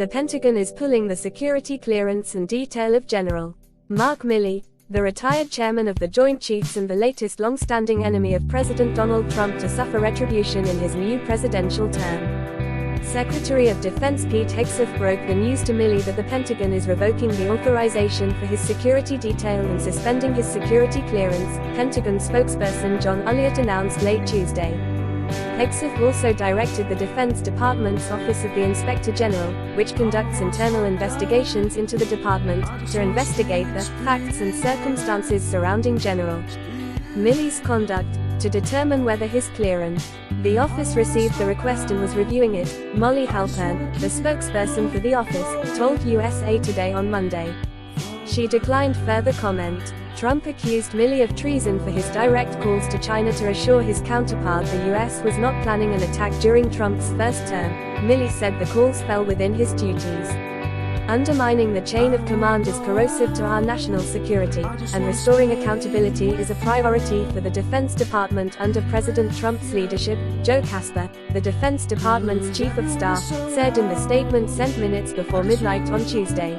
The Pentagon is pulling the security clearance and detail of General Mark Milley, the retired chairman of the Joint Chiefs and the latest long-standing enemy of President Donald Trump, to suffer retribution in his new presidential term. Secretary of Defense Pete Hegseth broke the news to Milley that the Pentagon is revoking the authorization for his security detail and suspending his security clearance, Pentagon spokesperson John Ullyot announced late Tuesday. Hegseth also directed the Defense Department's Office of the Inspector General, which conducts internal investigations into the department, to investigate the facts and circumstances surrounding General Milley's conduct, to determine whether his clearance. The office received the request and was reviewing it, Molly Halpern, the spokesperson for the office, told USA Today on Monday. She declined further comment. Trump accused Milley of treason for his direct calls to China to assure his counterpart the US was not planning an attack during Trump's first term. Milley said the calls fell within his duties. Undermining the chain of command is corrosive to our national security, and restoring accountability is a priority for the Defense Department under President Trump's leadership, Joe Casper, the Defense Department's chief of staff, said in the statement sent minutes before midnight on Tuesday.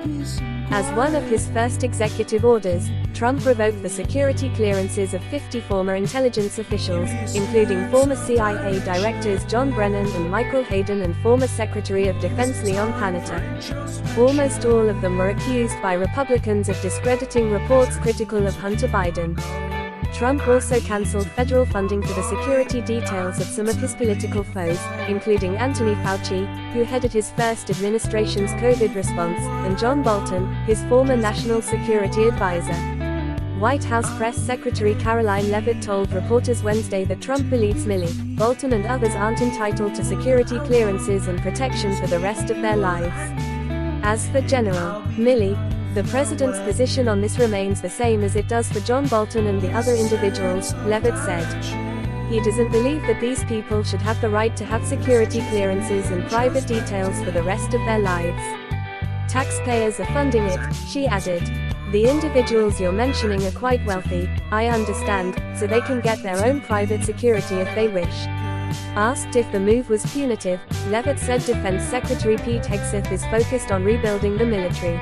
As one of his first executive orders, Trump revoked the security clearances of 50 former intelligence officials, including former CIA directors John Brennan and Michael Hayden and former Secretary of Defense Leon Panetta. Almost all of them were accused by Republicans of discrediting reports critical of Hunter Biden. Trump also canceled federal funding for the security details of some of his political foes, including Anthony Fauci, who headed his first administration's COVID response, and John Bolton, his former national security advisor. White House Press Secretary Caroline Leavitt told reporters Wednesday that Trump believes Milley, Bolton and others aren't entitled to security clearances and protection for the rest of their lives. As for General Milley, the president's position on this remains the same as it does for John Bolton and the other individuals, Leavitt said. He doesn't believe that these people should have the right to have security clearances and private details for the rest of their lives. Taxpayers are funding it, she added. The individuals you're mentioning are quite wealthy, I understand, so they can get their own private security if they wish. Asked if the move was punitive, Leavitt said Defense Secretary Pete Hegseth is focused on rebuilding the military.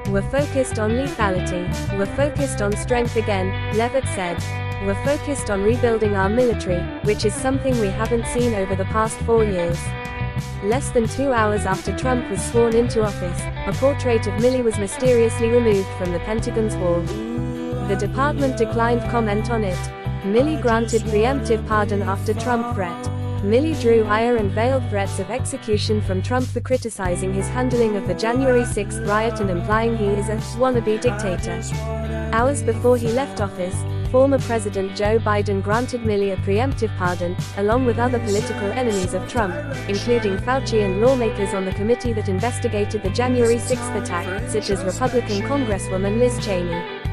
We're focused on lethality. We're focused on strength again, Leavitt said. We're focused on rebuilding our military, which is something we haven't seen over the past 4 years. Less than 2 hours after Trump was sworn into office, a portrait of Milley was mysteriously removed from the Pentagon's wall. The department declined comment on it. Milley granted preemptive pardon after Trump threat. Milley drew ire and veiled threats of execution from Trump for criticizing his handling of the January 6th riot and implying he is a wannabe dictator. Hours before he left office, former President Joe Biden granted Milley a preemptive pardon, along with other political enemies of Trump, including Fauci and lawmakers on the committee that investigated the January 6th attack, such as Republican Congresswoman Liz Cheney.